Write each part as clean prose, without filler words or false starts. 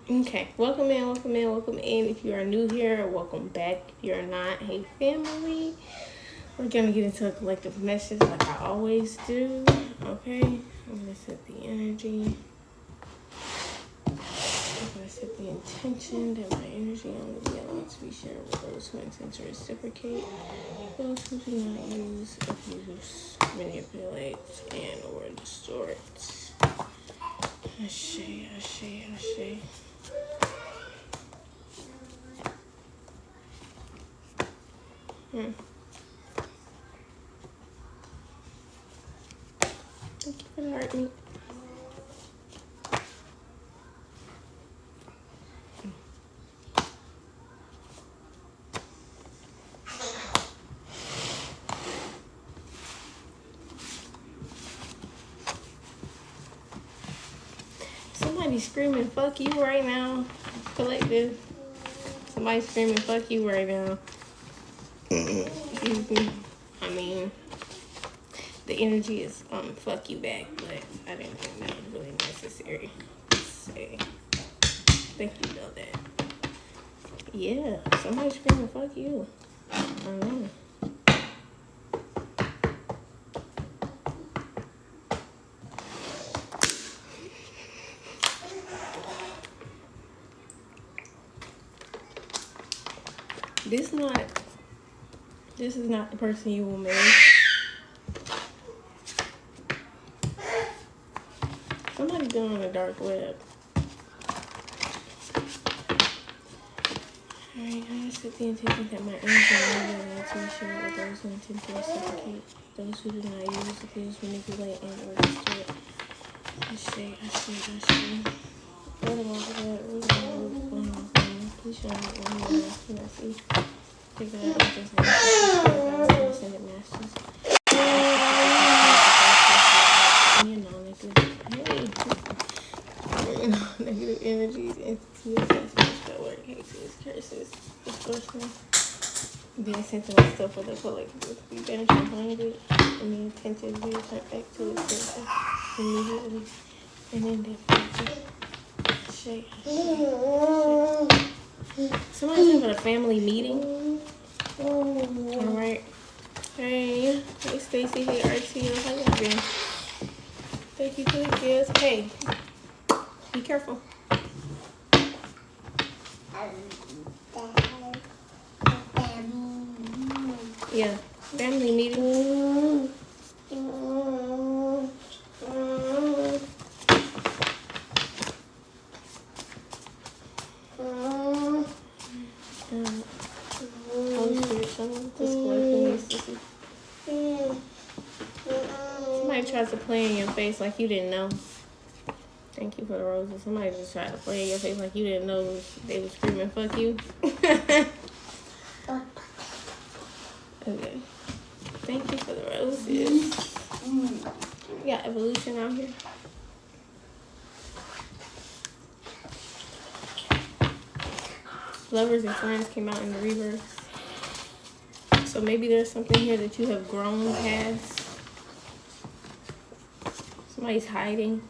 Okay, welcome in, welcome in, welcome in. If you are new here, welcome back. If you're not, hey family. We're gonna get into a collective message like I always do. Okay, I'm gonna set the energy. I'm gonna set the intention that my energy only be allowed to be shared with those who intend to reciprocate, those who do not use, abuse, manipulate, and or distort. Ashe, ashe, ashe. Thank you for the heart meat. Somebody screaming fuck you right now. Collective. Somebody screaming fuck you right now. Excuse me. I mean, the energy is fuck you back, but I didn't think that was really necessary to say. Think you know that. Yeah, somebody screaming fuck you. I don't know. This is not the person you will marry. Somebody's going on the dark web. Alright, I set the intention that my energy will be allowed to be shared with those who intend to reciprocate, those who do not use, abuse, manipulate, and or distort. Ashe. What about that? What's going on? Please show me what you can I see. Figure out what this is. Ascended masters. Negative energies, entities, attachments, that work, hatred, curses, distortion, being sent to myself for the collective, be banished and blinded, and the intention to be returned back to its center immediately and indefinitely. Shake. Somebody's having a family meeting. Alright. Hey Stacy, hey RTL, how y'all been? Thank you for the gifts. Hey, be careful. Yeah, family meeting. Holy Spirit, someone just collecting these. Somebody tries to play in your face like you didn't know. Thank you for the roses. Somebody just tried to play in your face like you didn't know they were screaming fuck you. Okay. Thank you for the roses. We got evolution out here. Lovers and friends came out in the reverse. So maybe there's something here that you have grown past. Somebody's hiding.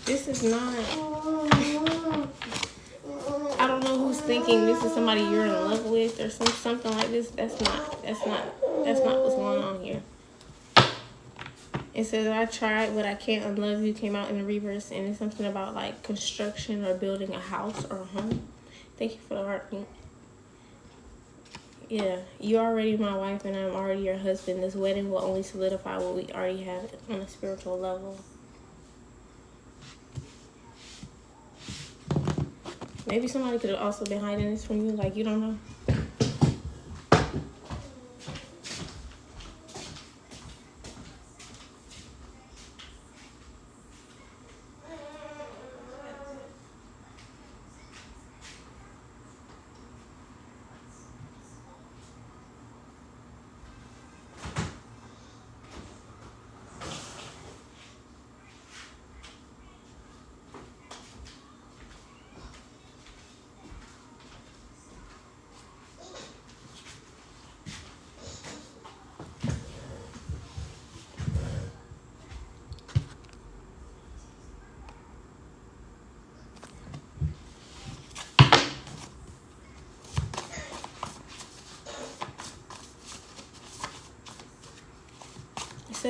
This is not. I don't know who's thinking this is somebody you're in love with or something like this. That's not what's going on here. It says I tried, but I can't unlove you came out in the reverse, and it's something about like construction or building a house or a home. Thank you for the heart. Yeah, you're already my wife and I'm already your husband. This wedding will only solidify what we already have on a spiritual level. Maybe somebody could have also been hiding this from you, like you don't know.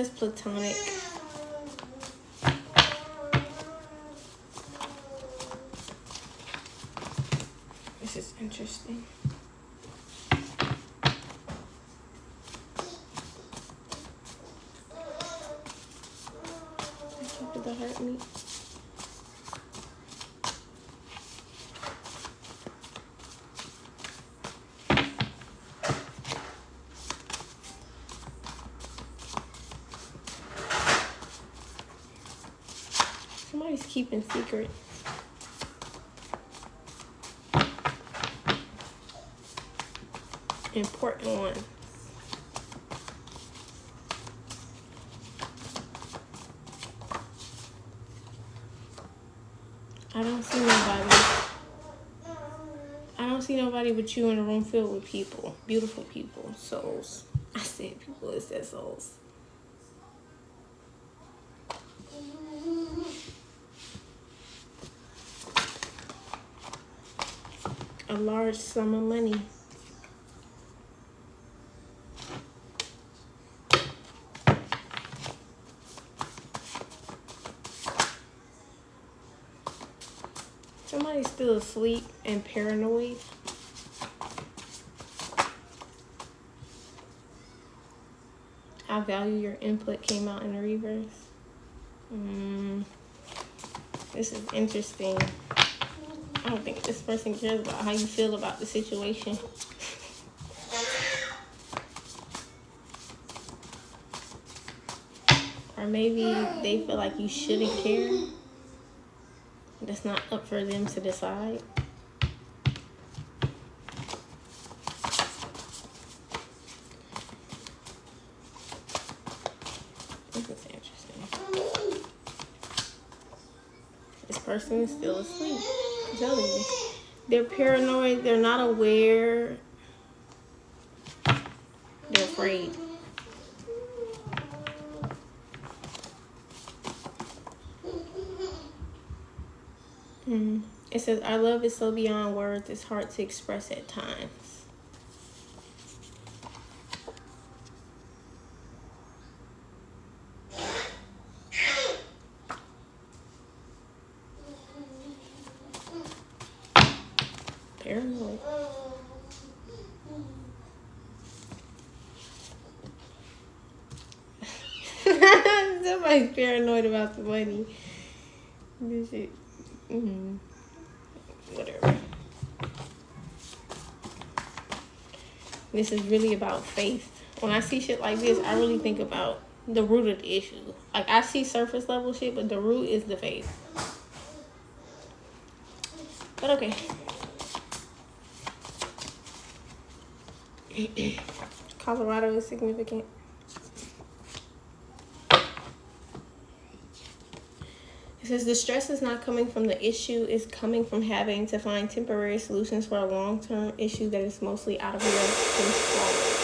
says platonic. This is interesting. Did that hurt me? Somebody's keeping secrets. Important ones. I don't see nobody. I don't see nobody but you in a room filled with people. Beautiful people. Souls. I said people, it said souls. A large sum of money. Somebody's still asleep and paranoid. I value your input came out in the reverse. This is interesting. I don't think this person cares about how you feel about the situation. Or maybe they feel like you shouldn't care. That's not up for them to decide. This is interesting. This person is still asleep. I'm telling you. They're paranoid. They're not aware. They're afraid. It says, our love is so beyond words, it's hard to express at times. Paranoid. Somebody's paranoid about the money. This shit. Whatever. This is really about faith. When I see shit like this, I really think about the root of the issue. Like, I see surface level shit, but the root is the faith. But okay. Colorado is significant. It says the stress is not coming from the issue, it's coming from having to find temporary solutions for a long-term issue that is mostly out of your control.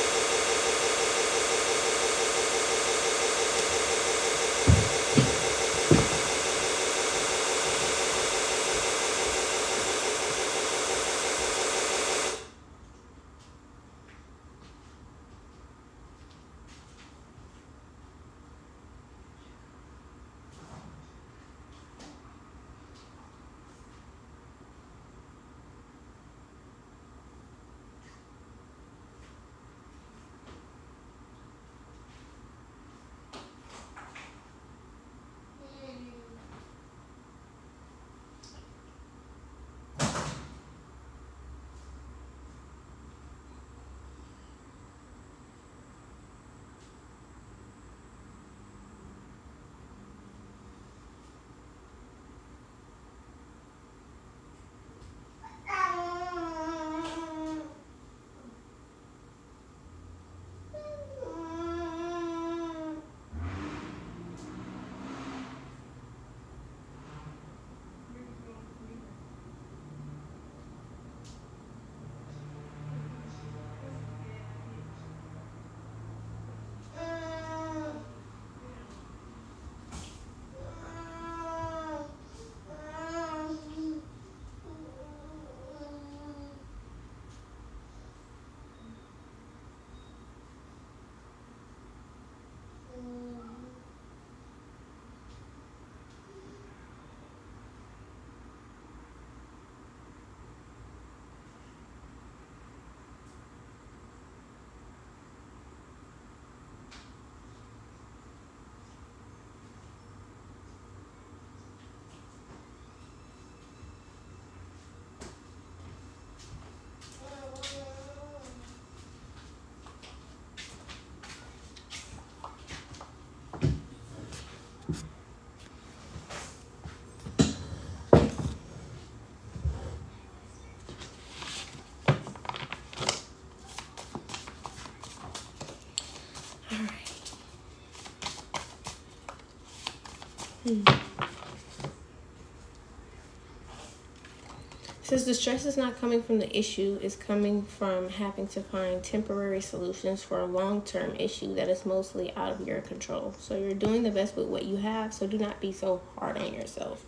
Since the stress is not coming from the issue, it's coming from having to find temporary solutions for a long-term issue that is mostly out of your control. So you're doing the best with what you have, so do not be so hard on yourself.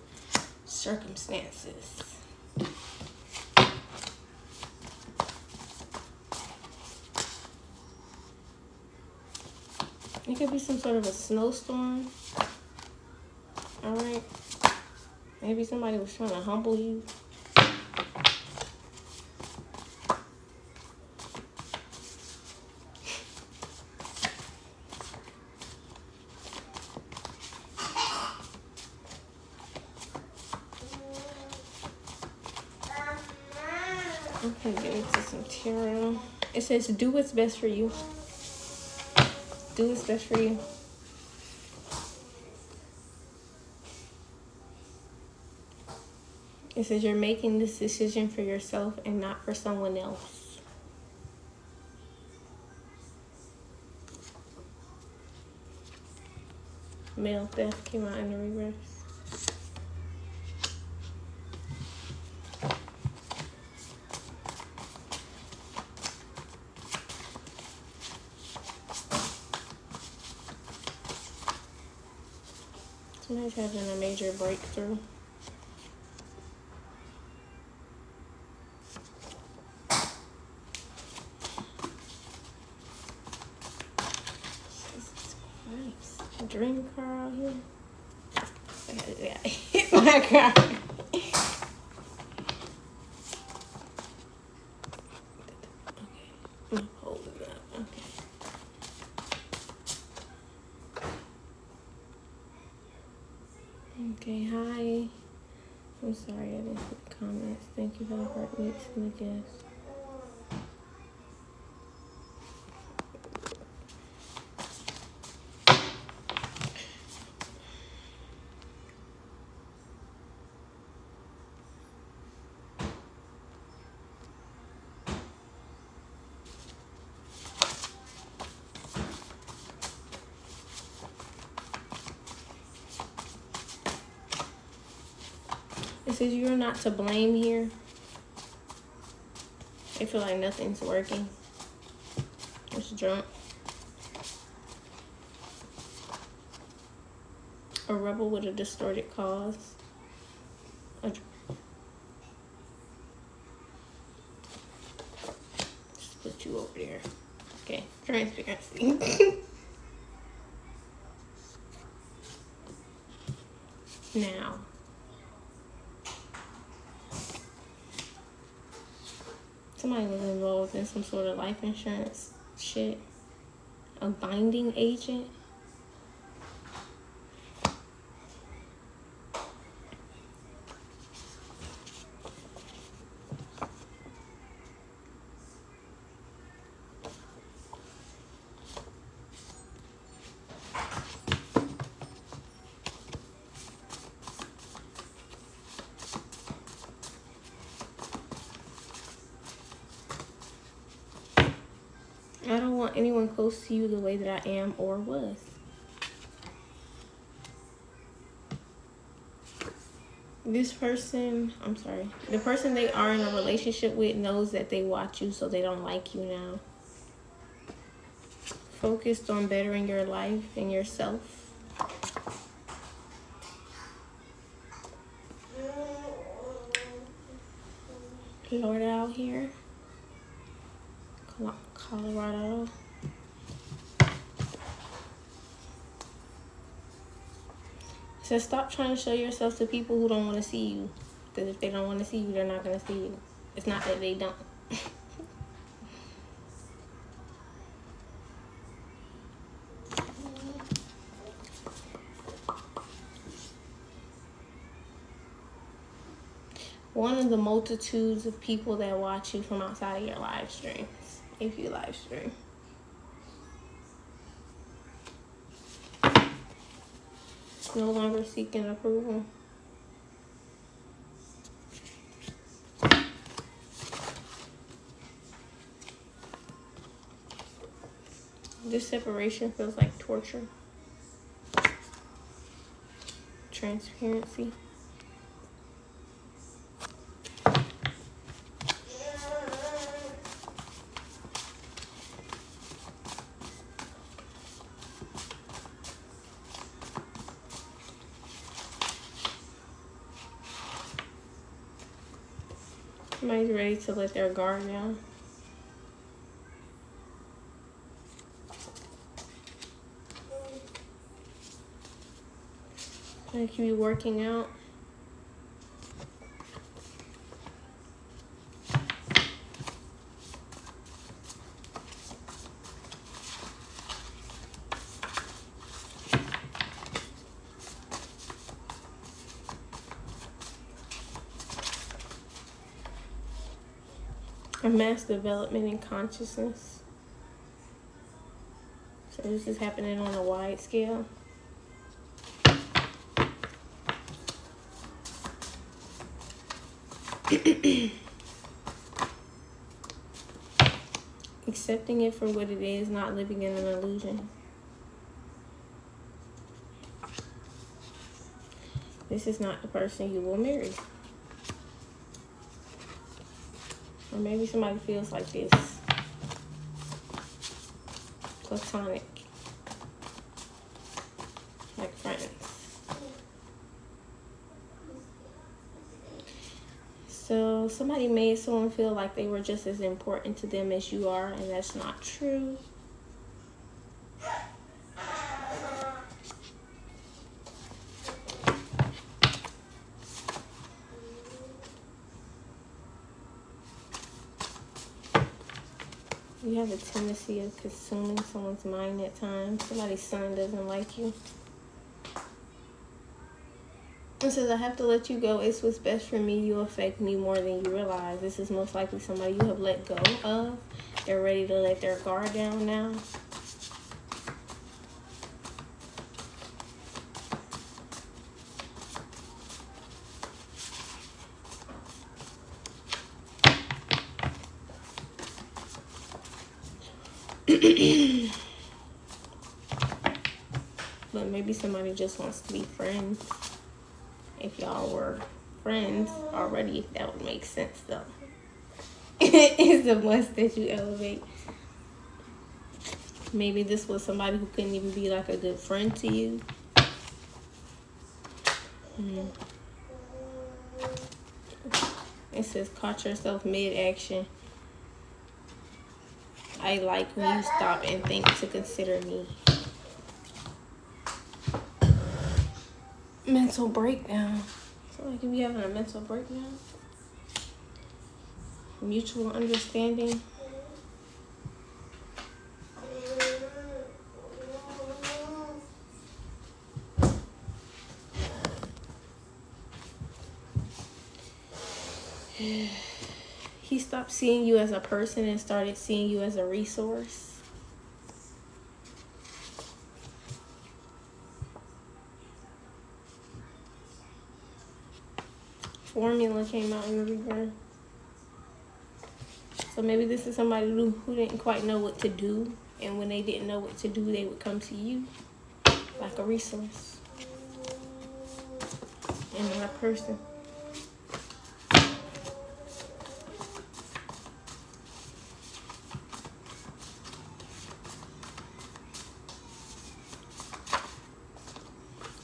Circumstances. It could be some sort of a snowstorm. Alright. Maybe somebody was trying to humble you. Okay, get into some tarot. It says, do what's best for you. Do what's best for you. It says you're making this decision for yourself and not for someone else. Male theft came out in the reverse. Somebody's having a major breakthrough. Jesus Christ. A dream car out here. I gotta hit my car. Okay. Hold it up. Okay. Okay, hi. I'm sorry I didn't put comments. Thank you for the heartbeats and the gifts. It says you're not to blame here. I feel like nothing's working. It's drunk. A rebel with a distorted cause. Just put you over there. Okay, transparency. Now. Somebody was involved in some sort of life insurance shit. A binding agent. I don't want anyone close to you the way that I am or was. This person, I'm sorry, the person they are in a relationship with knows that they watch you, so they don't like you now. Focused on bettering your life and yourself. Lord out here. Colorado. So stop trying to show yourself to people who don't want to see you. Because if they don't want to see you, they're not going to see you. It's not that they don't. One of the multitudes of people that watch you from outside of your live streams. If you live stream. No longer seeking approval. This separation feels like torture. transparency. Somebody's ready to let their guard down. Like you be working out. A mass development in consciousness. So this is happening on a wide scale. Accepting it for what it is, not living in an illusion. This is not the person you will marry. Or maybe somebody feels like this. Platonic. Like friends. So somebody made someone feel like they were just as important to them as you are, and that's not true. You have a tendency of consuming someone's mind at times. Somebody's son doesn't like you. It says, I have to let you go. It's what's best for me. You affect me more than you realize. This is most likely somebody you have let go of. They're ready to let their guard down now. But maybe somebody just wants to be friends. If y'all were friends already, that would make sense though. It's a must that you elevate. Maybe this was somebody who couldn't even be like a good friend to you. It says, caught yourself mid-action. I like when you stop and think to consider me. Mental breakdown. So like if you're having a mental breakdown. Mutual understanding. He stopped seeing you as a person and started seeing you as a resource. Formula came out in the reverse. So maybe this is somebody who didn't quite know what to do. And when they didn't know what to do, they would come to you like a resource. And not a person.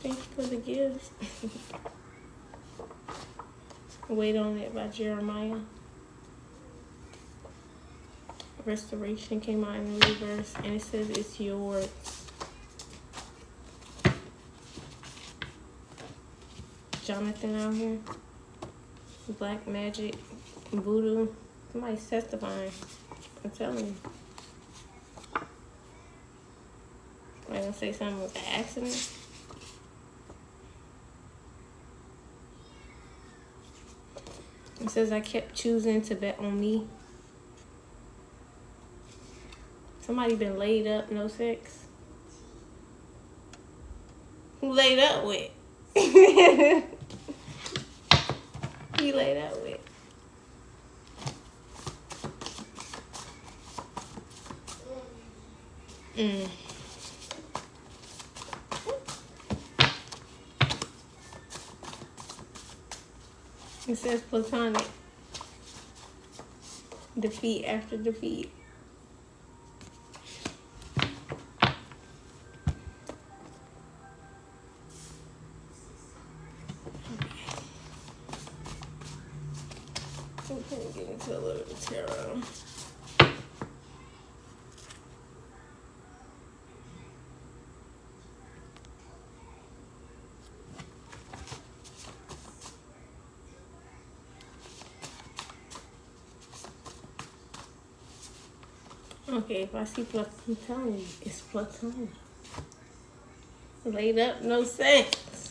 Thank you for the gifts. Wait on It by Jeremiah. Restoration came out in the reverse, and it says it's yours. Jonathan out here. Black magic, voodoo. Somebody's testifying. I'm telling you. I'm gonna say something was an accident. It says I kept choosing to bet on me. Somebody been laid up, no sex. Who laid up with? He laid up with. It says platonic. Defeat after defeat. I'm gonna get into a little bit of tarot. Okay, if I see I'm telling you, it's platonic. Laid up, no sex.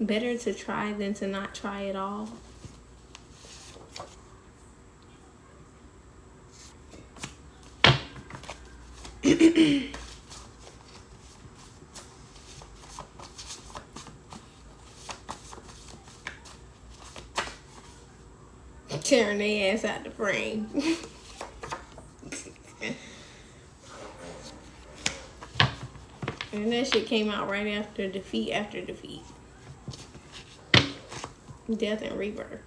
Better to try than to not try at all. Tearing their ass out the frame. And that shit came out right after defeat after defeat. Death and rebirth.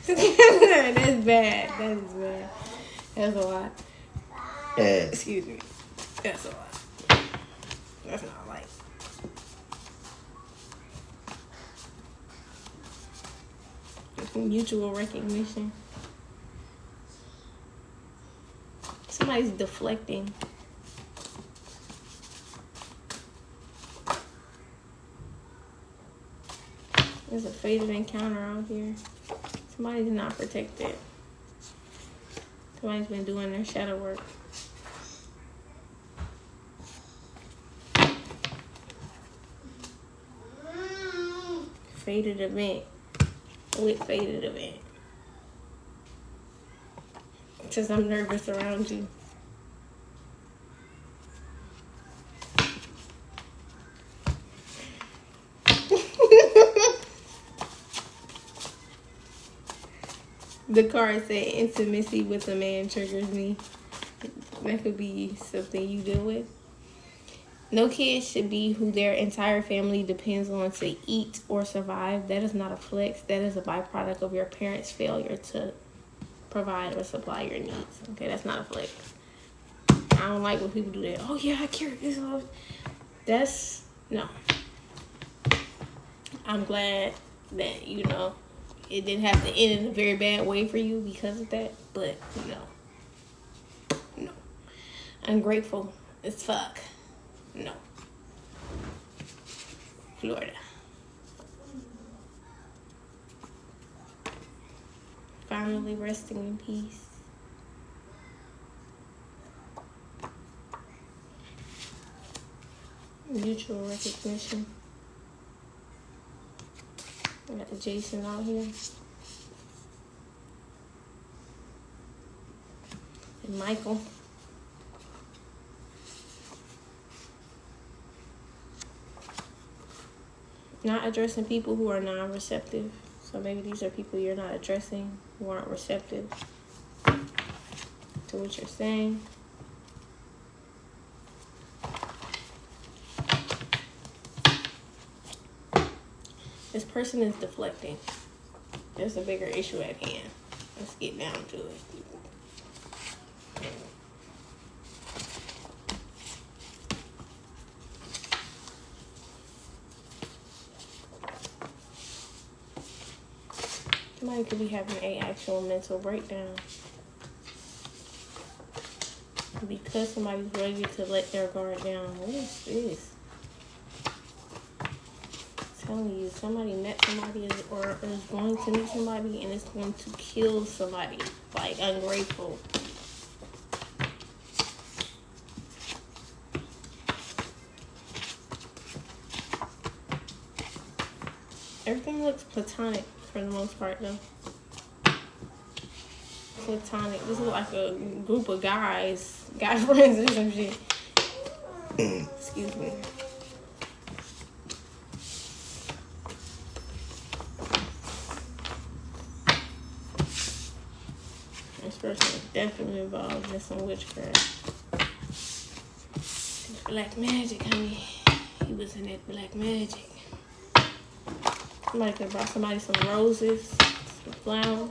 That's bad. That is bad. That's a lot. Excuse me. That's a lot. That's not like. Mutual recognition. Somebody's deflecting. There's a fated encounter out here. Somebody's not protected. Somebody's been doing their shadow work. Fated event. With fated event. Because I'm nervous around you. The card said intimacy with a man triggers me. That could be something you deal with. No kid should be who their entire family depends on to eat or survive. That is not a flex. That is a byproduct of your parents' failure to provide or supply your needs. Okay, that's not a flex. I don't like when people do that. Oh yeah, I carry this off. That's no. I'm glad that, you know, it didn't have to end in a very bad way for you because of that. But no. Ungrateful as fuck. No. Florida. Finally resting in peace. Mutual recognition. We got the Jason out here. And Michael. Not addressing people who are non-receptive. So maybe these are people you're not addressing who aren't receptive to what you're saying. This person is deflecting. There's a bigger issue at hand. Let's get down to it. Somebody could be having an actual mental breakdown because somebody's ready to let their guard down. What is this? I'm telling you, somebody met somebody or is going to meet somebody and it's going to kill somebody. Like, ungrateful. Everything looks platonic for the most part, though. Platonic. This is like a group of guys, guy friends or some shit. Excuse me. This person is definitely involved in some witchcraft. Black magic, honey. He was in that black magic. Somebody could have brought somebody some roses, some flowers.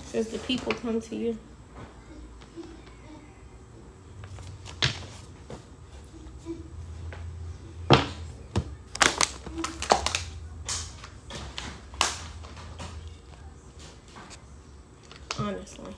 Says the people come to you. Honestly.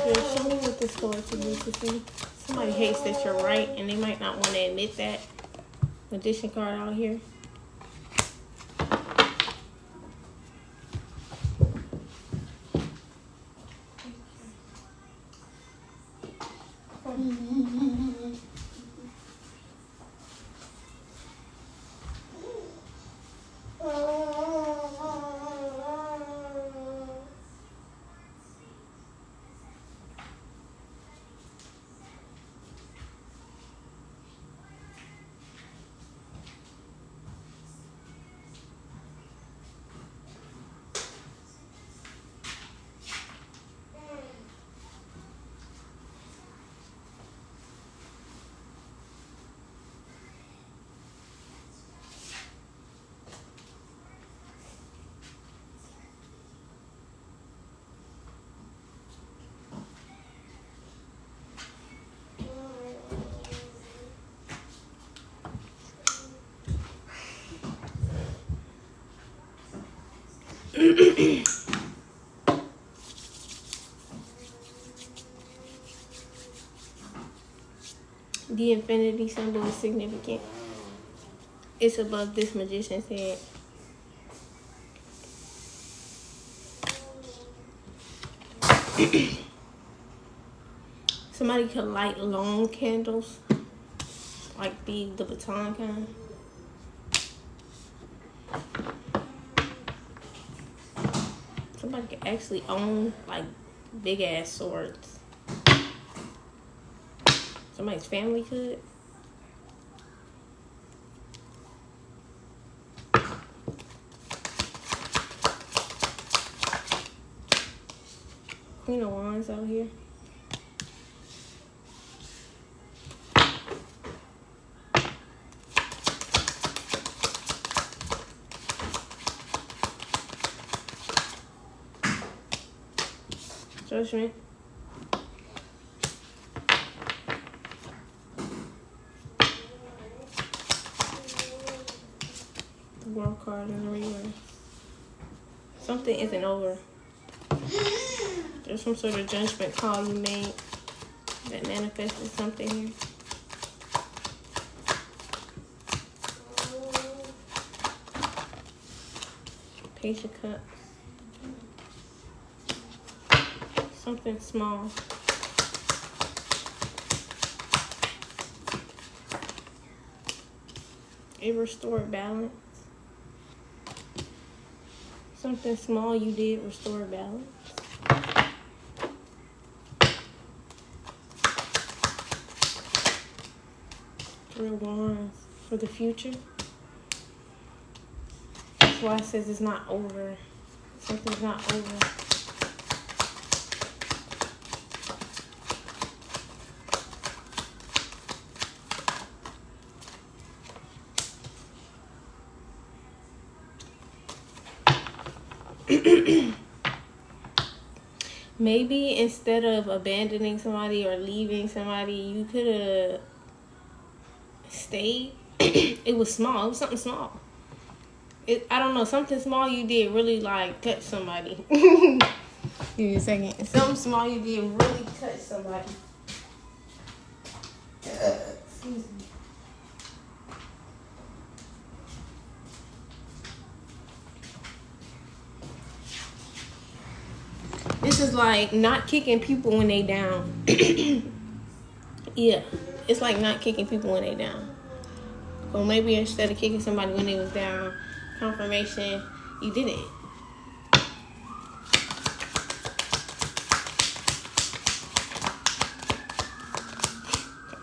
Show me what this story to me to see. Somebody hates that you're right, and they might not want to admit that. Magician card out here. The infinity symbol is significant. It's above this magician's head. Somebody could light long candles, like the baton kind. Somebody could actually own like big ass swords. Somebody's family could. Queen of Wands out here. Judgment. The World card in the reverse. Something isn't over. There's some sort of judgment call you made that manifested something here. Page of Cups. Something small. A restored balance. Something small you did restore balance. Three of Wands for the future. That's why it says it's not over. Something's not over. Maybe instead of abandoning somebody or leaving somebody, you could have stayed. It was small. It was something small. I don't know. Something small you did really like touch somebody. Give me a second. Something small you did really touch somebody. Excuse me. This is like not kicking people when they down. Yeah, it's like not kicking people when they down. Or maybe instead of kicking somebody when they was down, confirmation, you didn't.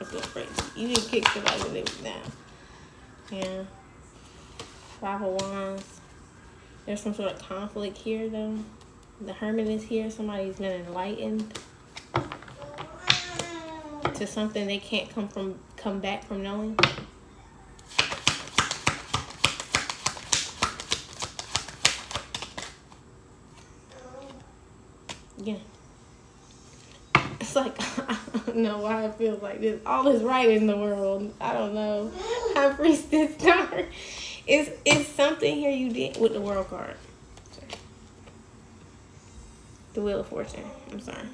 I feel crazy. You didn't kick somebody when they was down. Yeah. 5 of Wands. There's some sort of conflict here though. The Hermit is here. Somebody's been enlightened to something they can't come back from knowing. Yeah. It's like, I don't know why it feels like this. All is right in the world. I don't know. High Priestess card. It's something here you did with the World card. The Wheel of Fortune. I'm sorry.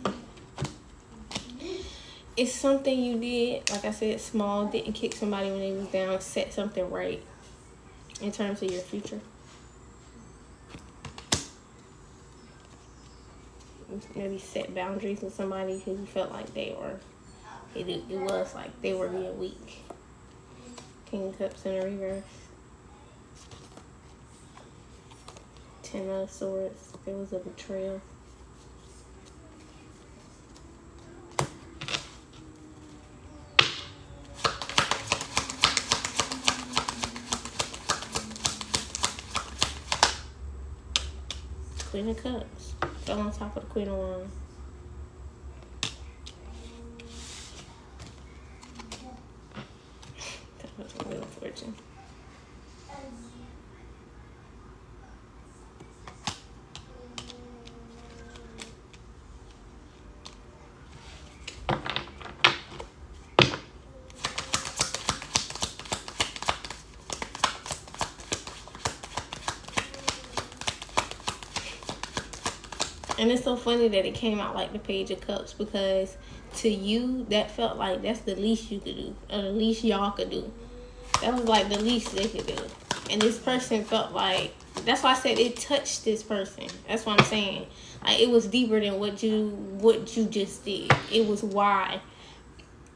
It's something you did, like I said, small, didn't kick somebody when they was down, set something right in terms of your future. Maybe set boundaries with somebody because you felt like they were, it was like they were being weak. King of Cups in the reverse. 10 of Swords. There was a betrayal. Queen of Cups. Fell on top of the Queen of Wands. That was a Wheel of Fortune. And it's so funny that it came out like the Page of Cups because to you, that felt like that's the least you could do. Or the least y'all could do. That was like the least they could do. And this person felt like, that's why I said it touched this person. That's what I'm saying. Like it was deeper than what you just did. It was why.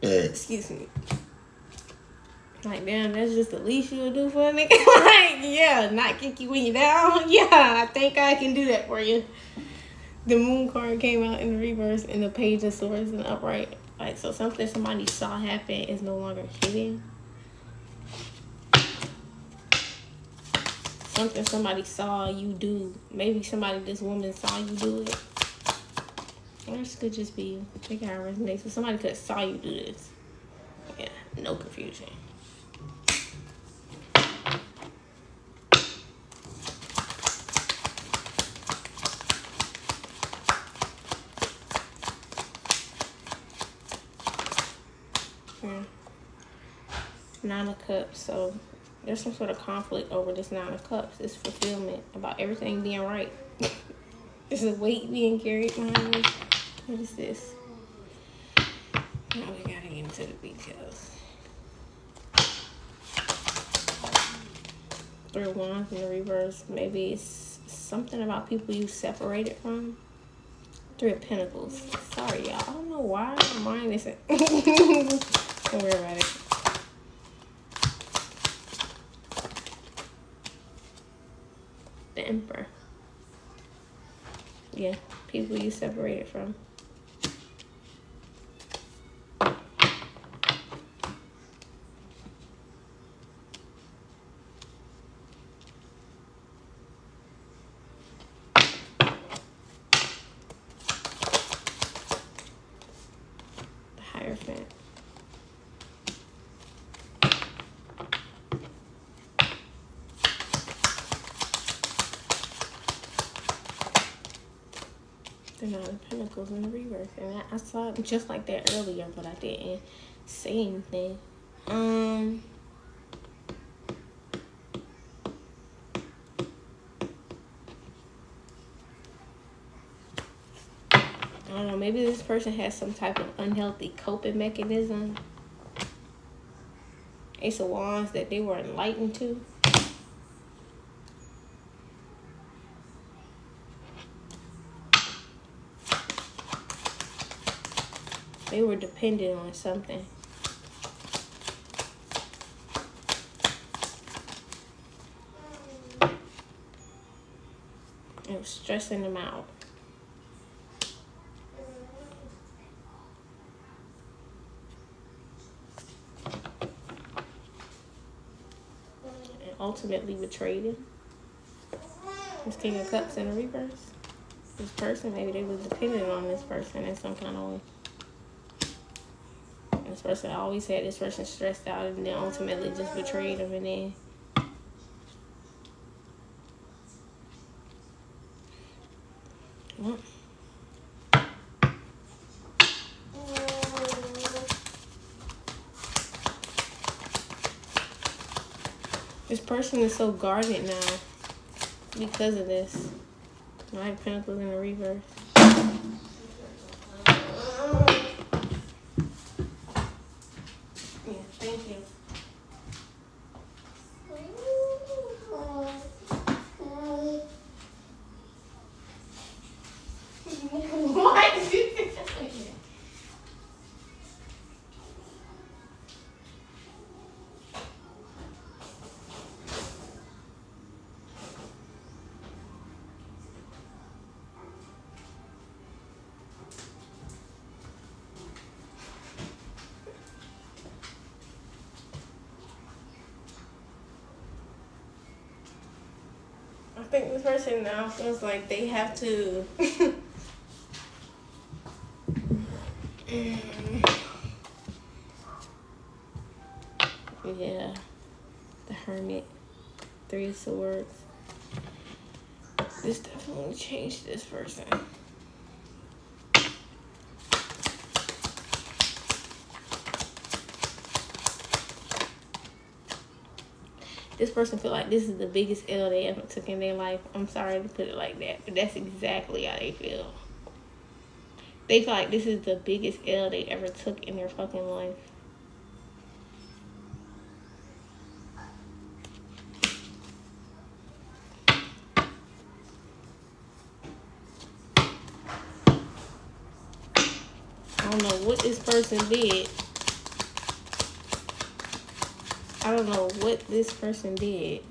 Excuse me. Like, damn, that's just the least you'll do for a nigga. Like, yeah, not kick you when you're down. Yeah, I think I can do that for you. The Moon card came out in the reverse and the Page of Swords in the upright. Like, so something somebody saw happen is no longer hidden. Something somebody saw you do. Maybe this woman saw you do it. Or this could just be you. Take it how it resonates. So somebody could have saw you do this. Yeah, no confusion. Nine of Cups. So there's some sort of conflict over this Nine of Cups. It's fulfillment about everything being right. There's a weight being carried behind this. What is this? Now we gotta get into the details. 3 of Wands in the reverse. Maybe it's something about people you separated from. 3 of Pentacles. Sorry, y'all. I don't know why my mind isn't. Don't worry about it. The Emperor. Yeah, people you separated from. The Nine of Pentacles in the reverse. And I saw it just like that earlier, but I didn't say anything. I don't know, maybe this person has some type of unhealthy coping mechanism. Ace of Wands that they were enlightened to. They were dependent on something. It was stressing them out. And ultimately betrayed him. This King of Cups in the reverse. This person, maybe they was dependent on this person in some kind of way. This person always had this person stressed out and then ultimately just betrayed him and then this person is so guarded now because of this. Nine of Pentacles in the reverse. Yeah, thank you. What? I think this person now feels like they have to yeah, the Hermit, Three of Swords. This definitely changed this person. This person feel like this is the biggest L they ever took in their life. I'm sorry to put it like that, but that's exactly how they feel. They feel like this is the biggest L they ever took in their fucking life. I don't know what this person did. I don't know what this person did.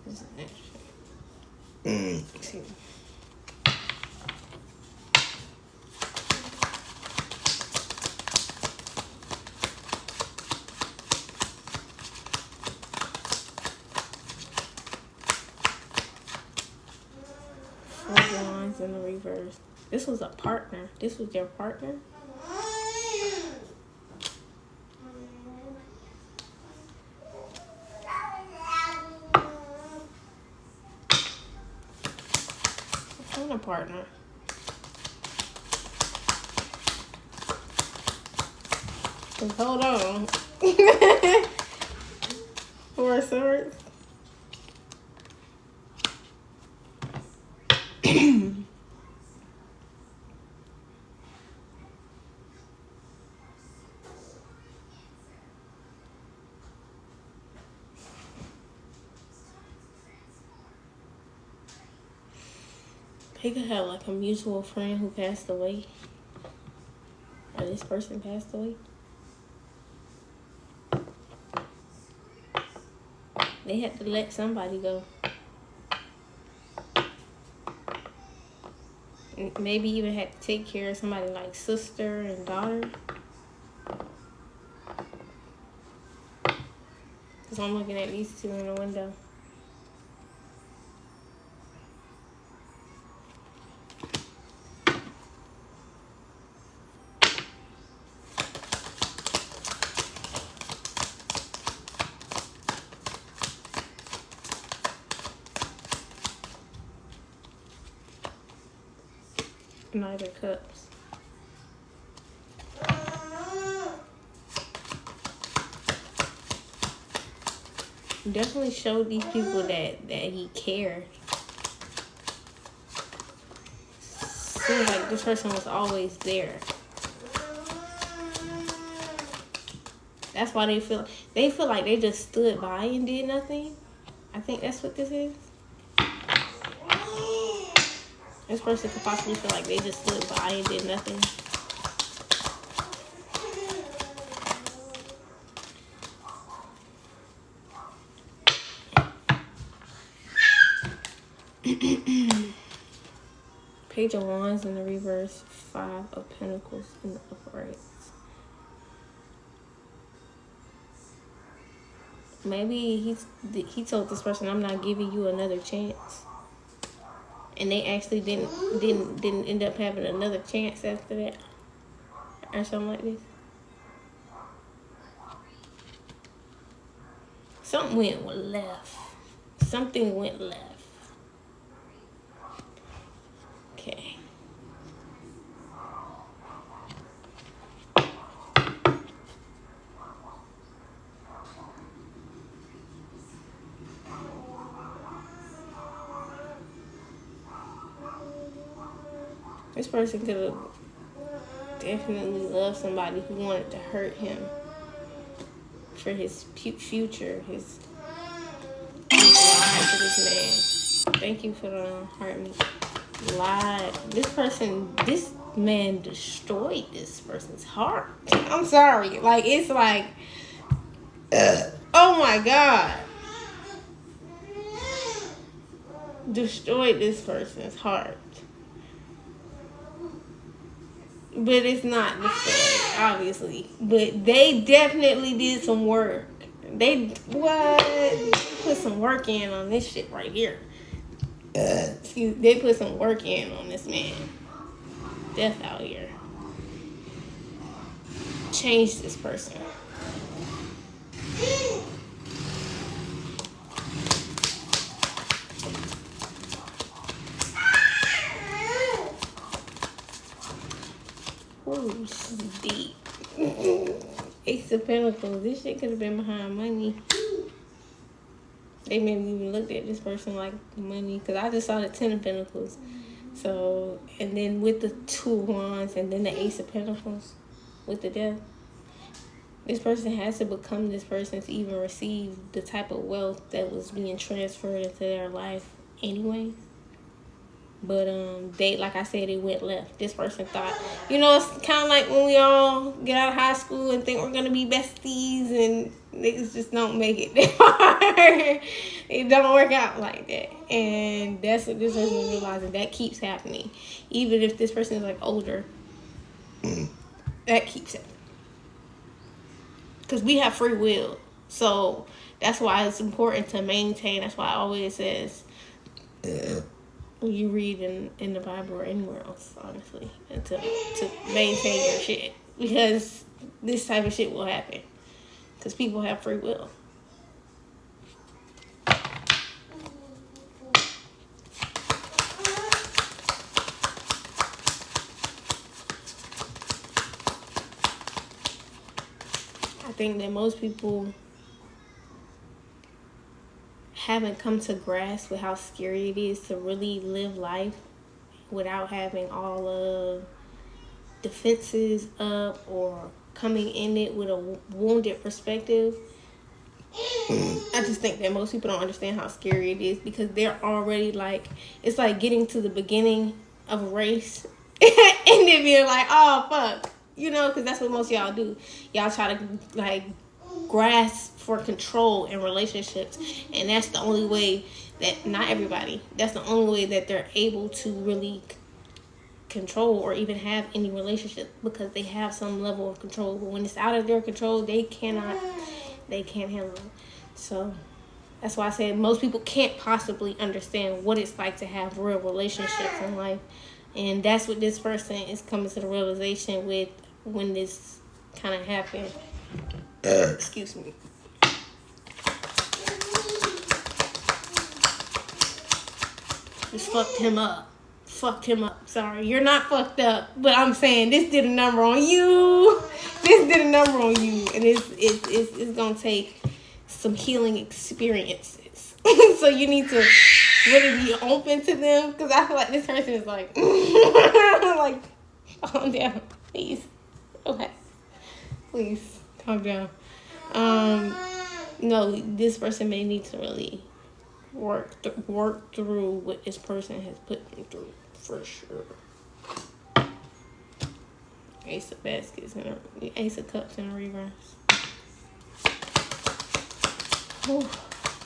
This is interesting. Excuse me. Four of Wands in the reverse. This was a partner. This was your partner. A partner. Hold on. Four of Swords. He could have like a mutual friend who passed away. Or this person passed away. They had to let somebody go. Maybe even had to take care of somebody like sister and daughter. Because I'm looking at these two in the window. Knight of Cups. Definitely showed these people that he cared. Seems like this person was always there. That's why they feel like they just stood by and did nothing. I think that's what this is. This person could possibly feel like they just stood by and did nothing. Page of Wands in the reverse, 5 of Pentacles in the upright. Maybe he told this person, "I'm not giving you another chance," and they actually didn't end up having another chance after that, or something like this. Something went left. Something went left. Okay. This person could have definitely loved somebody who wanted to hurt him for his future, his life to this man. Thank you for the heart me. Lied. This man destroyed this person's heart. I'm sorry. Like, it's like, oh my God. Destroyed this person's heart. But it's not destroyed, obviously. But they definitely did some work. They put some work in on this shit right here. They put some work in on this man. Death out here. Change this person. Ooh, this is deep. Ace of Pentacles. This shit could have been behind money. They maybe even looked at this person like money, because I just saw the 10 of Pentacles. So, and then with the 2 of Wands and then the Ace of Pentacles with the Death. This person has to become this person to even receive the type of wealth that was being transferred into their life anyway. But they, like I said, it went left. This person thought, it's kind of like when we all get out of high school and think we're gonna be besties, and niggas just don't make it that It don't work out like that, and that's what this person is realizing. That keeps happening, even if this person is like older. That keeps happening because we have free will. So that's why it's important to maintain. That's why I always says. You read in the Bible or anywhere else, honestly, and to maintain your shit, because this type of shit will happen because people have free will. I think that most people haven't come to grasp with how scary it is to really live life without having all of defenses up or coming in it with a wounded perspective. I just think that most people don't understand how scary it is, because they're already like, it's like getting to the beginning of a race and then being like, oh fuck, because that's what most of y'all do. Y'all try to like grasp for control in relationships, and that's the only way that, not everybody, that's the only way that they're able to really control or even have any relationship, because they have some level of control. But when it's out of their control, they can't handle it. So that's why I said most people can't possibly understand what it's like to have real relationships in life, and that's what this person is coming to the realization with when this kind of happened. Excuse me. Just fucked him up. fucked him up. Sorry, you're not fucked up, but I'm saying this did a number on you. This did a number on you, and it's gonna take some healing experiences. So you need to really be open to them, because I feel like this person is like, like, calm down, please. Okay, please calm down. No, this person may need to really work through what this person has put them through, for sure. Ace of baskets and Ace of cups in reverse. Whew.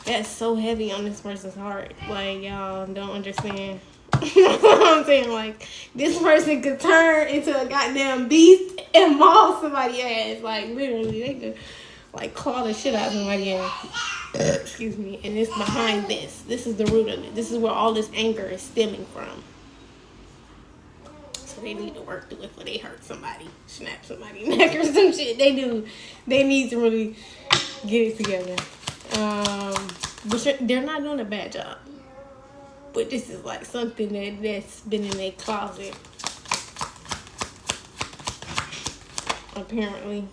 That's so heavy on this person's heart. Like, y'all don't understand. I'm saying, like, this person could turn into a goddamn beast and maul somebody's ass. Like, literally, they could, like, claw the shit out of somebody's ass. Excuse me. And it's behind this. This is the root of it. This is where all this anger is stemming from. So they need to work through it before they hurt somebody, snap somebody's neck or some shit. They do. They need to really get it together. But they're not doing a bad job. But this is like something that's been in their closet. Apparently.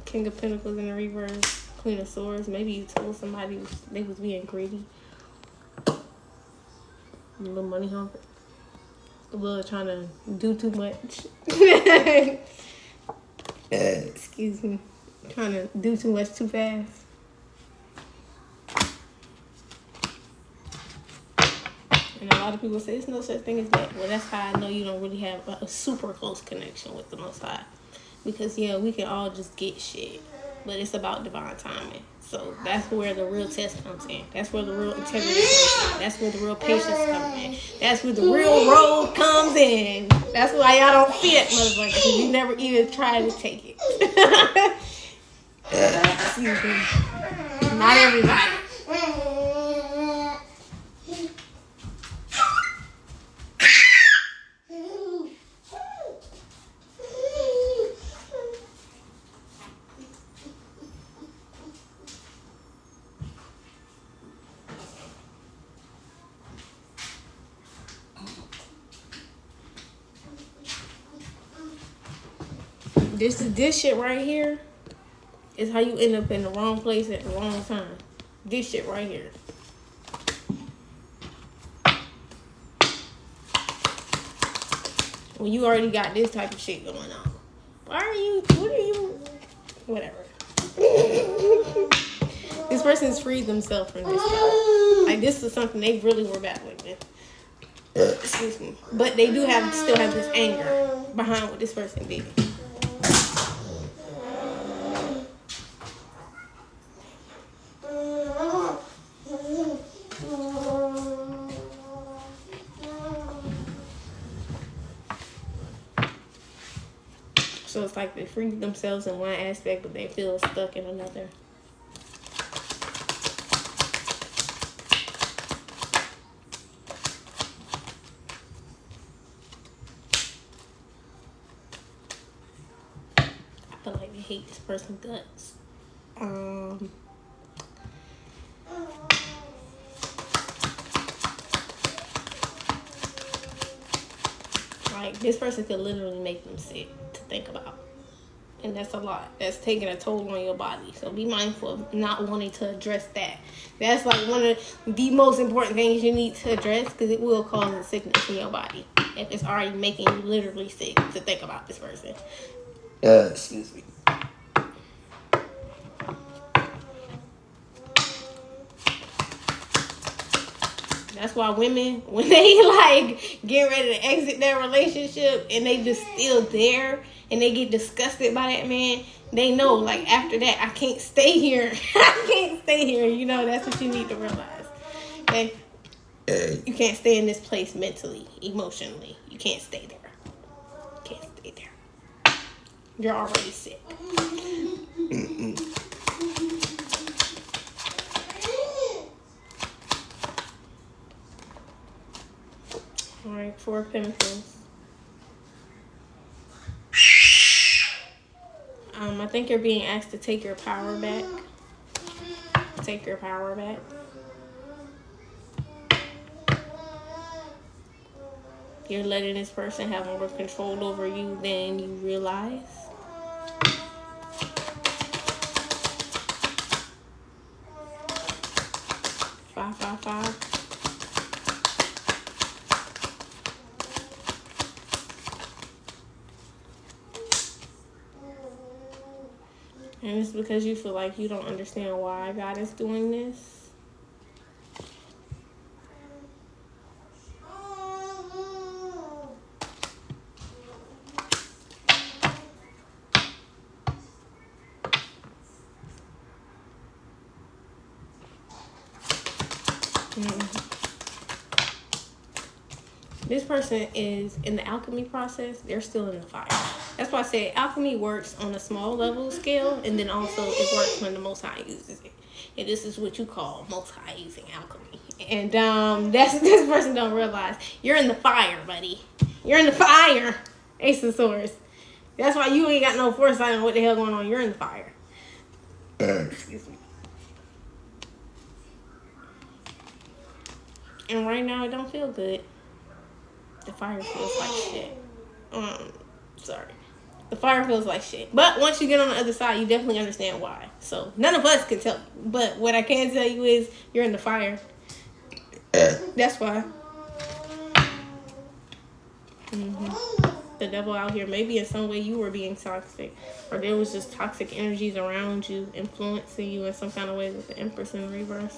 King of Pentacles in the reverse. Queen of Swords. Maybe you told somebody they was being greedy. A little money hungry. A little trying to do too much. Excuse me. Trying to do too much too fast. And a lot of people say there's no such thing as that. Well, that's how I know you don't really have a super close connection with the Most High. Because, yeah, we can all just get shit. But it's about divine timing. So that's where the real test comes in. That's where the real integrity comes in. That's where the real patience comes in. That's where the real road comes in. That's why y'all don't fit, motherfucker. Because you never even try to take it. Excuse me. Not everybody. This shit right here is how you end up in the wrong place at the wrong time. This shit right here. When you already got this type of shit going on. Whatever. This person's freed themselves from this stuff. Like, this is something they really were battling with. Excuse me. But they do still have this anger behind what this person did. So it's like they freed themselves in one aspect, but they feel stuck in another. I feel like they hate this person's guts. Like, this person could literally make them sick to think about. And that's a lot. That's taking a toll on your body. So be mindful of not wanting to address that. That's like one of the most important things you need to address, because it will cause a sickness in your body. If it's already making you literally sick to think about this person. Excuse me. That's why women, when they like get ready to exit their relationship and they just still there and they get disgusted by that man, they know, like, after that, I can't stay here. I can't stay here. You know, that's what you need to realize. Okay? You can't stay in this place mentally, emotionally. You can't stay there. You can't stay there. You're already sick. Alright, 4 of Pentacles. I think you're being asked to take your power back. Take your power back. You're letting this person have more control over you than you realize. Five, five, five. And it's because you feel like you don't understand why God is doing this. This person is in the alchemy process. They're still in the fire. That's why I said alchemy works on a small level scale, and then also it works when the Most High uses it. And this is what you call Most High using alchemy. And this person don't realize you're in the fire, buddy. You're in the fire. Ace of Swords. That's why you ain't got no foresight on what the hell going on. You're in the fire. Excuse me. And right now it don't feel good. The fire feels like shit. Sorry. The fire feels like shit. But once you get on the other side, you definitely understand why. So none of us can tell you. But what I can tell you is you're in the fire. That's why. The devil out here, maybe in some way you were being toxic. Or there was just toxic energies around you, influencing you in some kind of way with the Empress in reverse.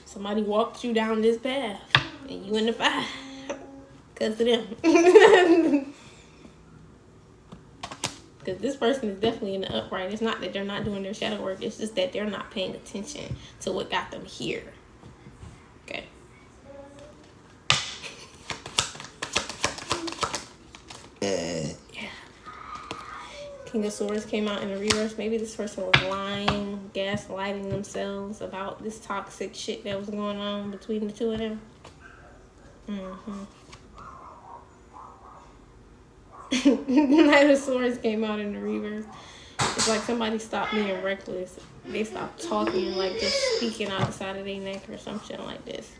Somebody walked you down this path, and you in the fire because of them. Because this person is definitely in the upright. It's not that they're not doing their shadow work. It's just that they're not paying attention to what got them here. Okay. Yeah. King of Swords came out in the reverse. Maybe this person was lying, gaslighting themselves about this toxic shit that was going on between the two of them. Knight of Swords came out in the reverse. It's like somebody stopped being reckless. They stopped talking, like just speaking outside of their neck or some shit like this.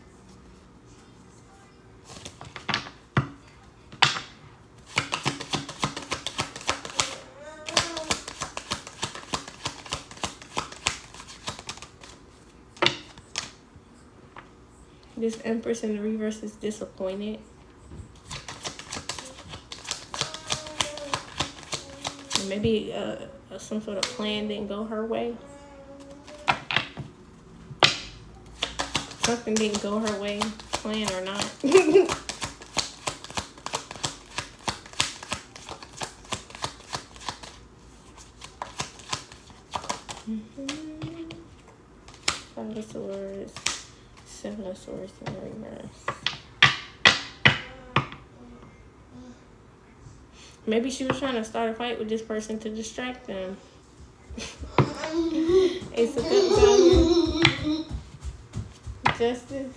This Empress in the reverse is disappointed. Maybe some sort of plan didn't go her way. Something didn't go her way, plan or not. Five of Swords, Seven of Swords in the reverse. Maybe she was trying to start a fight with this person to distract them. Ace of Cups out here. Justice.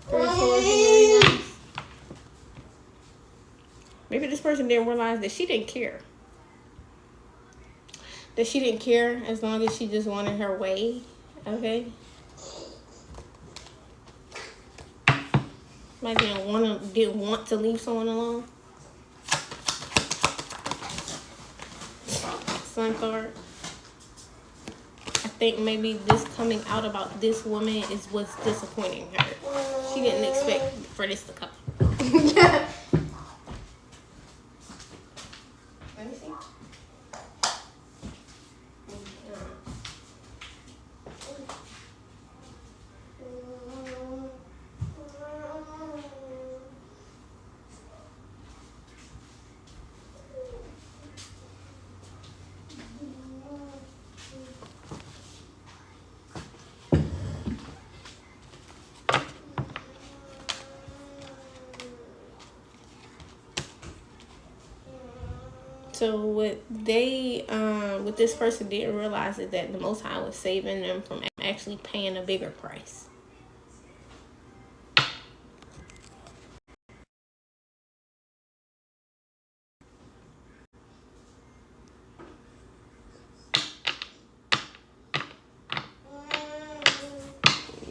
Three of Swords in the reverse. Maybe this person didn't realize that she didn't care. That she didn't care as long as she just wanted her way. Okay? Like didn't want to leave someone alone. Sun card. I think maybe this coming out about this woman is what's disappointing her. She didn't expect for this to come. Let me see. So what this person didn't realize is that the Most High was saving them from actually paying a bigger price.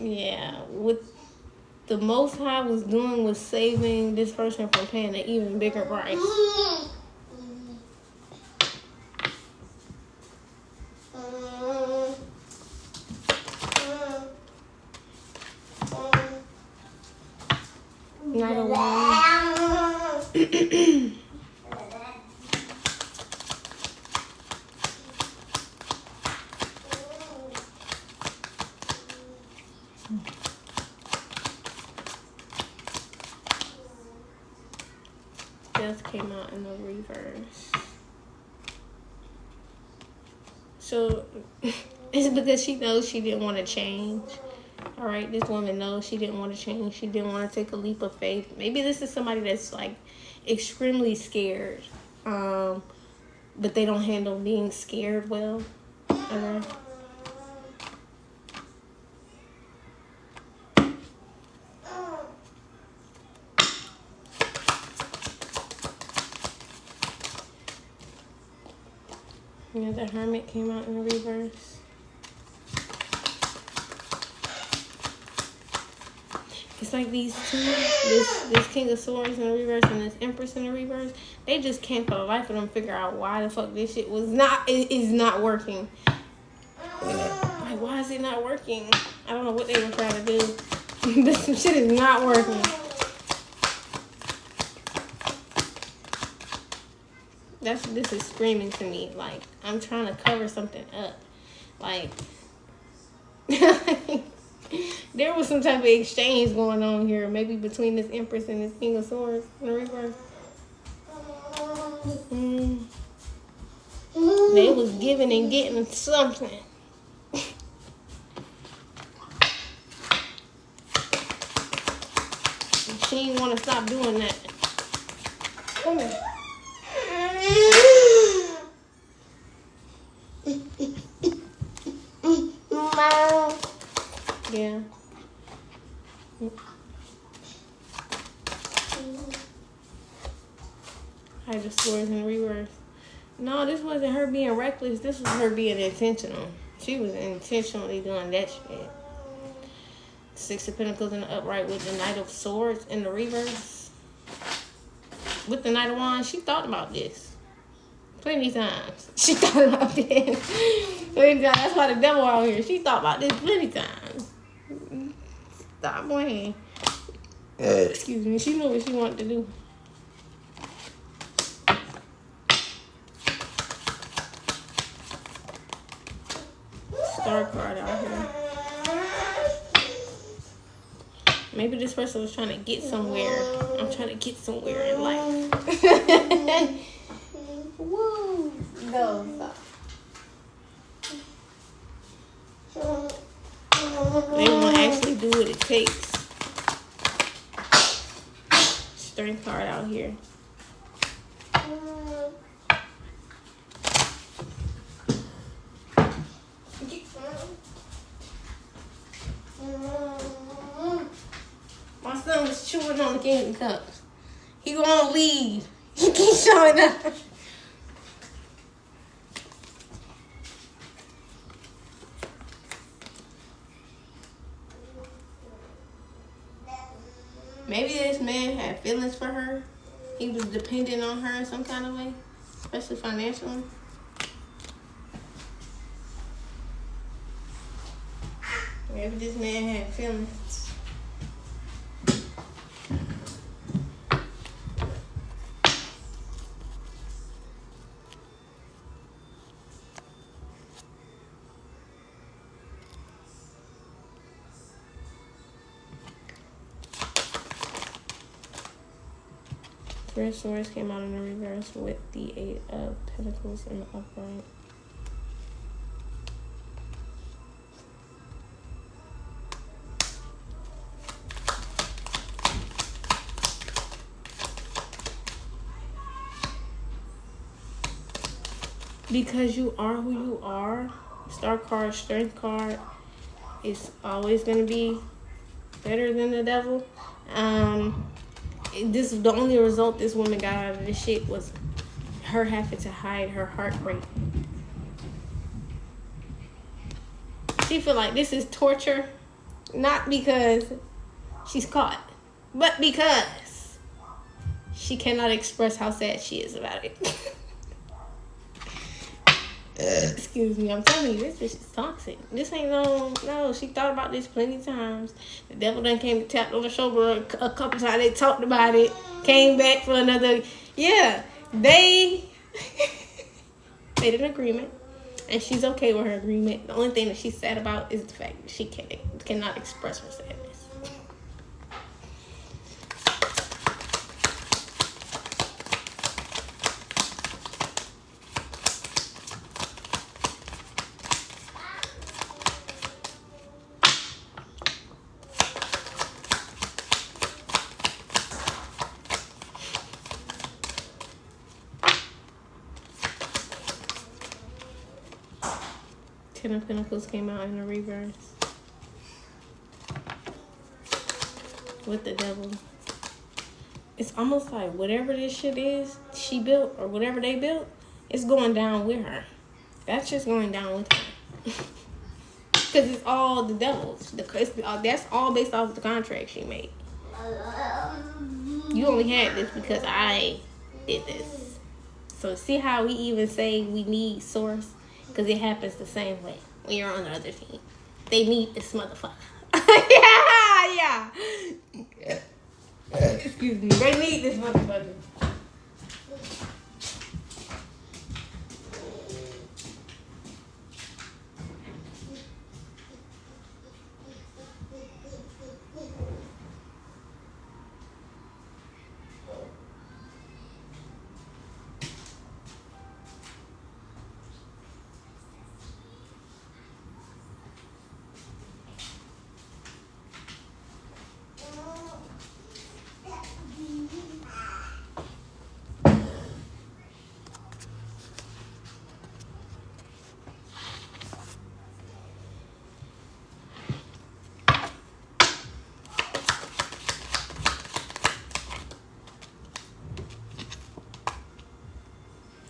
Yeah, what the Most High was doing was saving this person from paying an even bigger price. Not a one. Death came out in the reverse. So it's because she knows she didn't want to change. All right, this woman knows she didn't want to change. She didn't want to take a leap of faith. Maybe this is somebody that's like extremely scared, but they don't handle being scared well. Yeah, the Hermit came out in the reverse. It's like these two, this King of Swords in the reverse and this Empress in the reverse, they just can't for the life of them figure out why the fuck this shit is not working. Like, why is it not working? I don't know what they were trying to do. This shit is not working. This is screaming to me. Like, I'm trying to cover something up. Like, there was some type of exchange going on here, maybe between this Empress and this King of Swords in the reverse. They was giving and getting something. She didn't want to stop doing that. Come here. Yeah. I just swords in reverse. No, this wasn't her being reckless. This was her being intentional. She was intentionally doing that shit. Six of Pentacles in the upright with the Knight of Swords in the reverse. With the Knight of Wands, she thought about this plenty times. She thought about this plenty times. That's why the devil out here. She thought about this plenty times. Stop playing. Excuse me. She knew what she wanted to do. Star card out here. Maybe this person was trying to get somewhere. I'm trying to get somewhere in life. Woo! Go, stop. They want to actually do what it takes. Strength card out here. My son was chewing on the candy cups. He gonna leave. He keeps showing up. Maybe this man had feelings for her. He was dependent on her in some kind of way, especially financially. Maybe this man had feelings. Three of Swords came out in the reverse with the Eight of Pentacles in the upright. Because you are who you are, Star card, Strength card is always going to be better than the Devil. This is the only result this woman got out of this shit was her having to hide her heartbreak. She feel like this is torture. Not because she's caught, but because she cannot express how sad she is about it. Excuse me, I'm telling you, this bitch is toxic. This ain't no, she thought about this plenty of times. The devil done came to tap on the shoulder a couple times. They talked about it, came back for another. Yeah, they made an agreement, and she's okay with her agreement. The only thing that she's sad about is the fact that she cannot express her sadness. Ten of Pentacles came out in the reverse with the devil. It's almost like whatever this shit is she built or whatever they built, it's going down with her. That's just going down with her. Because it's all the devil's. That's all based off of the contract she made. You only had this because I did this. So see how we even say we need source? Because it happens the same way when you're on the other team. They need this motherfucker. yeah. Excuse me. They need this motherfucker.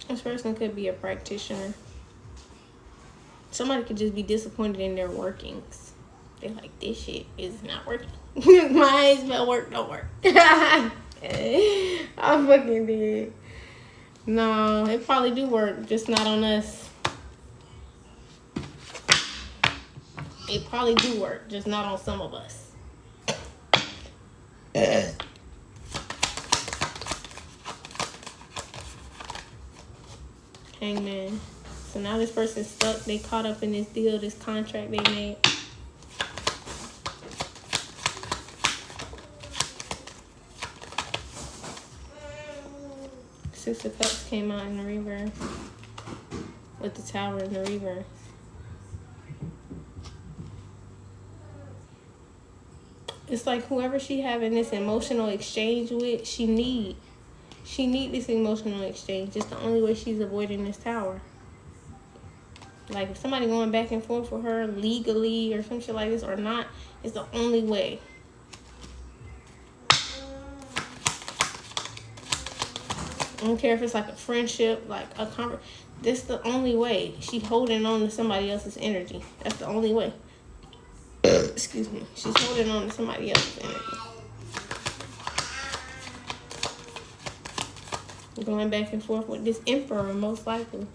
This person could be a practitioner. Somebody could just be disappointed in their workings. They're like, this shit is not working. My spell work don't work. I fucking did. No, it probably do work, just not on us. It probably do work, just not on some of us. Hangman. So now this person's stuck. They caught up in this deal, this contract they made. Six of Cups came out in the reverse. With the Tower in the reverse. It's like whoever she having this emotional exchange with, she need this emotional exchange. It's the only way she's avoiding this Tower. Like if somebody going back and forth with her legally or some shit like this or not, it's the only way. I don't care if it's like a friendship, like a this is the only way. She holding on to somebody else's energy. That's the only way. Excuse me. She's holding on to somebody else's energy. Going back and forth with this Emperor, most likely.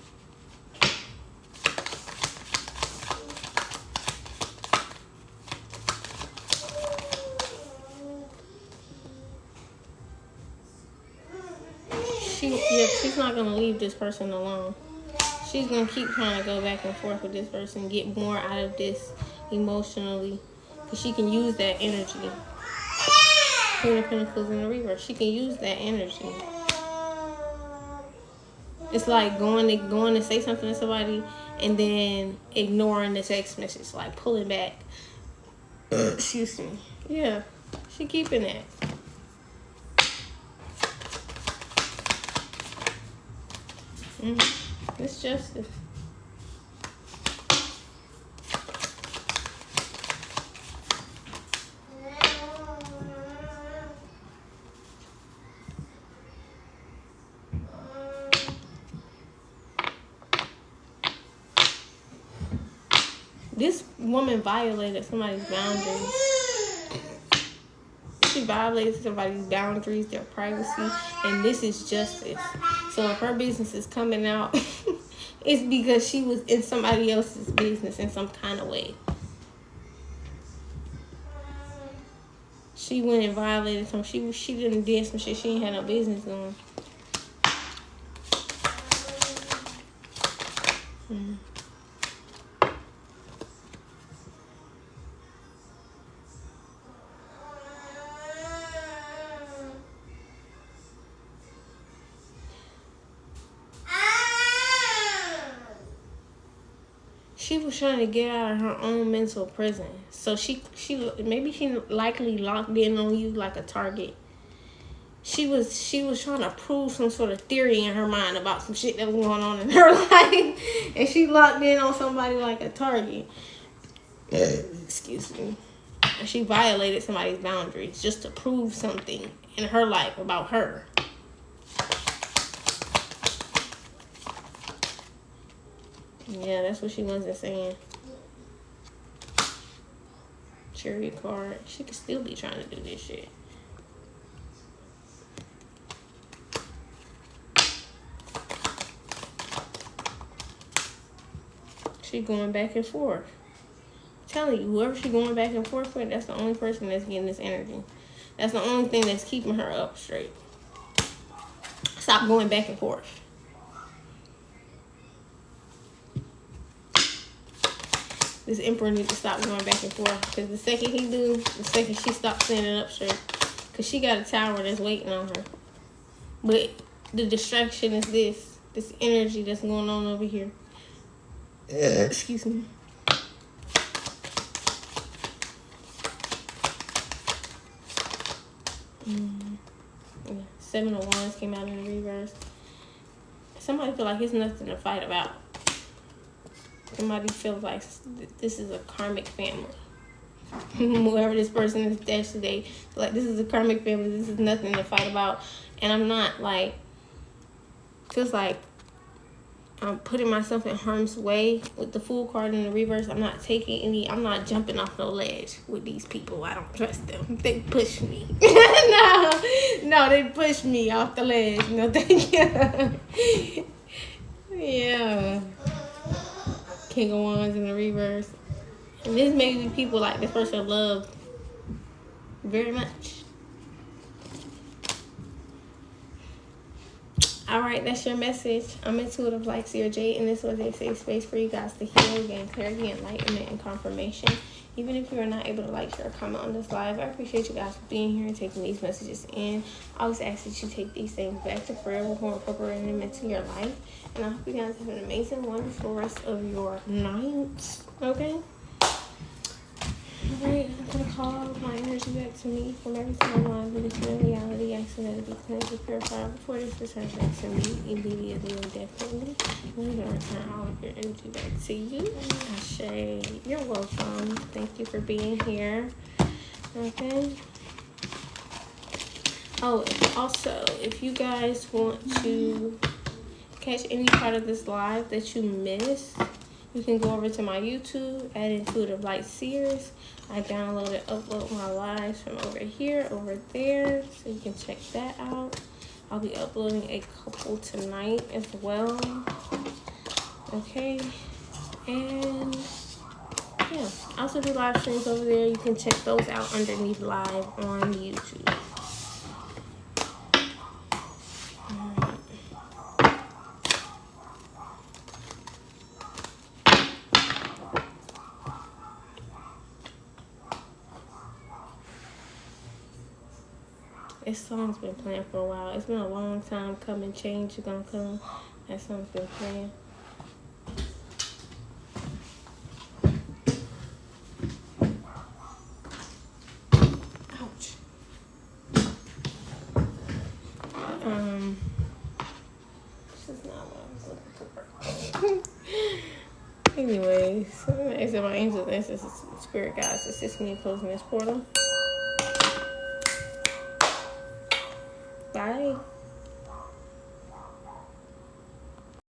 She's not going to leave this person alone. She's going to keep trying to go back and forth with this person, get more out of this emotionally. Because she can use that energy. Queen of Pentacles in the reverse. She can use that energy. It's like going to say something to somebody and then ignoring the text message, like pulling back. Excuse me. Yeah, she keeping that. It's justice. This woman violated somebody's boundaries. She violated somebody's boundaries, their privacy, and this is justice. So if her business is coming out, it's because she was in somebody else's business in some kind of way. She went and violated some. She didn't did some shit she ain't had no business doing. She was trying to get out of her own mental prison. So she likely locked in on you like a target. She was trying to prove some sort of theory in her mind about some shit that was going on in her life, and she locked in on somebody like a target. Excuse me. And she violated somebody's boundaries just to prove something in her life about her. Yeah, that's what she wasn't saying. Chariot card. She could still be trying to do this shit. She going back and forth. I'm telling you, whoever she going back and forth with, that's the only person that's getting this energy. That's the only thing that's keeping her up straight. Stop going back and forth. This emperor needs to stop going back and forth. Because the second he do, the second she stops standing up straight. Because she got a tower that's waiting on her. But the distraction is this energy that's going on over here. Excuse me. Yeah. 7 of Wands came out in the reverse. Somebody feel like it's nothing to fight about. Somebody feels like this is a karmic family. Whoever this person is attached to, they like this is a karmic family. This is nothing to fight about. And I'm not like, feels like I'm putting myself in harm's way with the Fool card in the reverse. I'm not jumping off no ledge with these people. I don't trust them. They push me. No, they push me off the ledge. No, thank you. Yeah. King of Wands in the reverse. And this may be people like this person love very much. Alright, that's your message. I'm Intuitive Light Seer Jade, and this was a safe space for you guys to heal, gain clarity, enlightenment, and confirmation. Even if you are not able to like, share, or comment on this live, I appreciate you guys for being here and taking these messages in. I always ask that you take these things back to prayer before incorporating them into your life. And I hope you guys have an amazing, wonderful rest of your night. Okay? Alright, I'm going to call my energy back to me from every single line that is in reality. I said that it be cleansed, purified before this returns back to me immediately and definitely. I'm going to return all of your energy back to you. Ashe, you're welcome. Thank you for being here. Okay. Oh, also, if you guys want to catch any part of this live that you missed, you can go over to my YouTube at Intuitive Light Seers. I upload my lives from over here, over there, so you can check that out. I'll be uploading a couple tonight as well. Okay, and yeah, I also do live streams over there. You can check those out underneath live on YouTube. This song's been playing for a while. It's been a long time coming. Change is gonna come. That song's been playing. Ouch. This is not what I was looking for. Anyways, I said my angels, ancestors, spirit guides assist me in closing this portal. Bye.